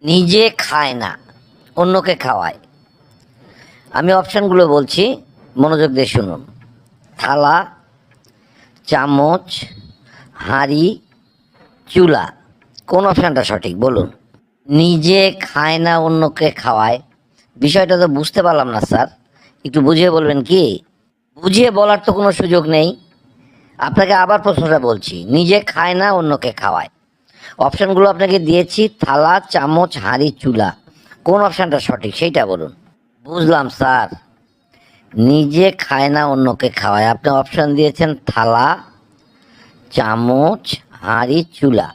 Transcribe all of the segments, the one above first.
নিজে খায় না, অন্যকে খাওয়ায়। আমি অপশানগুলো বলছি, মনোযোগ দিয়ে শুনুন। থালা, চামচ, হাঁড়ি, চুলা। কোন অপশানটা সঠিক বলুন? নিজে খায় না, অন্যকে খাওয়ায়। বিষয়টা তো বুঝতে পারলাম না স্যার, একটু বুঝিয়ে বলবেন কি? বুঝিয়ে বলার তো কোনো সুযোগ নেই। আপনাকে আবার প্রশ্নটা বলছি, নিজে খায় না, অন্যকে খাওয়ায়। অপশানগুলো আপনাকে দিয়েছি, থালা, চামচ, হাঁড়ি, চুলা। কোন অপশানটা সঠিক সেইটা বলুন। বুঝলাম স্যার, নিজে খায় না, অন্যকে খাওয়ায়। আপনি অপশান দিয়েছেন থালা, চামচ, হাঁড়ি, চুলা।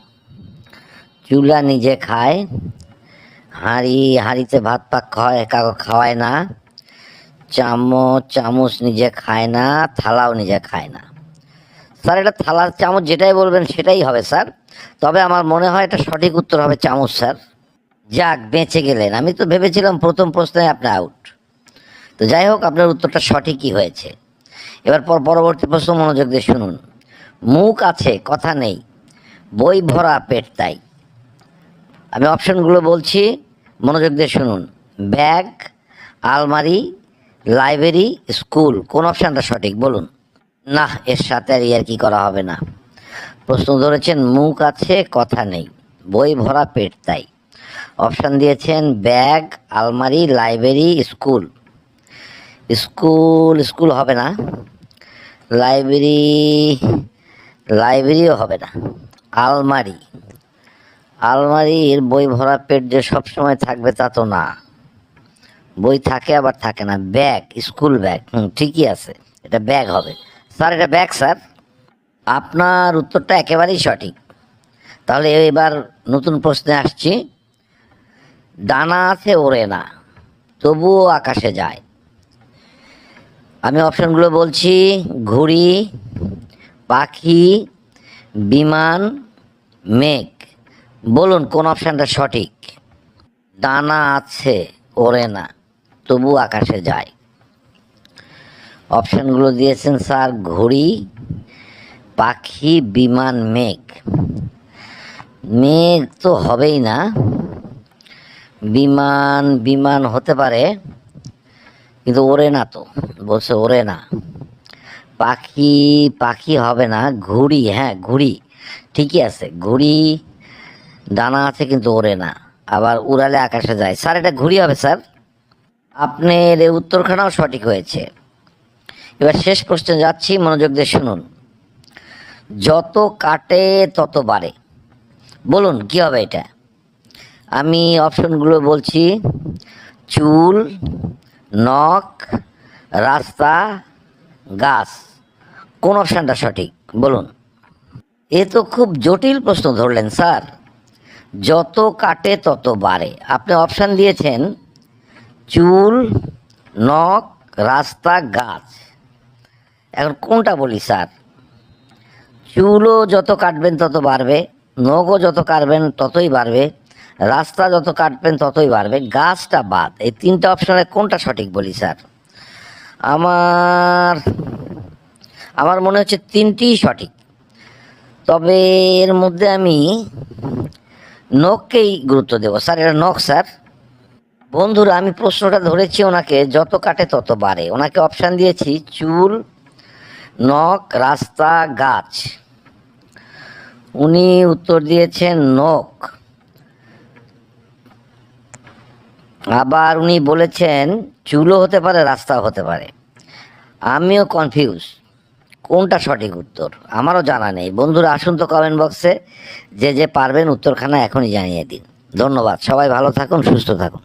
চুলা নিজে খায়, হাঁড়িতে ভাত পাক খাওয়ায়, কাউকে খাওয়ায় না। চামচ নিজে খায় না, থালাও নিজে খায় না। স্যার এটা থালা চামচ যেটাই বলবেন সেটাই হবে স্যার, তবে আমার মনে হয় এটা সঠিক উত্তর হবে চামচ স্যার। যাক, বেঁচে গেলেন। আমি তো ভেবেছিলাম প্রথম প্রশ্নে আপনি আউট। তো যাই হোক, আপনার উত্তরটা সঠিকই হয়েছে। এবার পরবর্তী প্রশ্ন মনোযোগ দিয়ে শুনুন। মুখ আছে, কথা নেই, বই ভরা পেট তাই। আমি অপশনগুলো বলছি, মনোযোগ দিয়ে শুনুন। ব্যাগ, আলমারি, লাইব্রেরি, স্কুল। কোন অপশানটা সঠিক বলুন? না, এর সাথে আর কি করা হবে না। প্রশ্ন ধরেছেন মুখ আছে, কথা নেই, বই ভরা পেট তাই। অপশান দিয়েছেন ব্যাগ, আলমারি, লাইব্রেরি, স্কুল। স্কুল হবে না। লাইব্রেরিও হবে না। আলমারির বই ভরা পেট যে সবসময় থাকবে তা তো না, বই থাকে আবার থাকে না। ব্যাগ, স্কুল ব্যাগ, ঠিকই আছে, এটা ব্যাগ হবে স্যার। এটা ব্যাগ স্যার। আপনার উত্তরটা একেবারেই সঠিক। তাহলে এবার নতুন প্রশ্নে আসছি। ডানা আছে, ওড়ে না, তবুও আকাশে যায়। আমি অপশনগুলো বলছি, ঘুড়ি, পাখি, বিমান, মেঘ। বলুন কোন অপশানটা সঠিক? ডানা আছে, ওড়ে না, তবু আকাশে যায়। অপশানগুলো দিয়েছেন স্যার ঘুড়ি, পাখি, বিমান, মেঘ। মেঘ তো হবেই না। বিমান হতে পারে, কিন্তু ওড়ে না তো, বলছে ওড়ে না। পাখি হবে না। ঘুড়ি, হ্যাঁ ঘুড়ি ঠিকই আছে। ঘুড়ি ডানা আছে কিন্তু ওড়ে না, আবার উড়ালে আকাশে যায়। স্যার এটা ঘুড়ি হবে স্যার। আপনার এই উত্তরখানাও সঠিক হয়েছে। এবার শেষ প্রশ্নে যাচ্ছি, মনোযোগ দিয়ে শুনুন। যত কাটে তত বাড়ে। বলুন কি হবে এটা? আমি অপশনগুলো বলছি, চুল, নখ, রাস্তা, গাছ। কোন অপশানটা সঠিক বলুন? এ তো খুব জটিল প্রশ্ন ধরলেন স্যার। যত কাটে তত বাড়ে, আপনি অপশান দিয়েছেন চুল, নখ, রাস্তা, গাছ। এখন কোনটা বলি স্যার? চুলও যত কাটবেন তত বাড়বে, নখও যত কাটবেন ততই বাড়বে, রাস্তা যত কাটবেন ততই বাড়বে, গাছটা বাদ। এই তিনটা অপশানের কোনটা সঠিক বলি স্যার? আমার মনে হচ্ছে তিনটিই সঠিক, তবে এর মধ্যে আমি নখকেই গুরুত্ব দেব স্যার। এটা নখ স্যার। বন্ধুরা, আমি প্রশ্নটা ধরেছি ওনাকে যত কাটে তত বাড়ে, ওনাকে অপশান দিয়েছি চুল, নখ, রাস্তা, গাছ। উনি উত্তর দিয়েছেন নখ। আবার উনি বলেছেন চুলও হতে পারে, রাস্তাও হতে পারে। আমিও কনফিউজ, কোনটা সঠিক উত্তর আমারও জানা নেই। বন্ধুরা আসুন তো কমেন্ট বক্সে, যে পারবেন উত্তরখানা এখনই জানিয়ে দিন। ধন্যবাদ, সবাই ভালো থাকুন, সুস্থ থাকুন।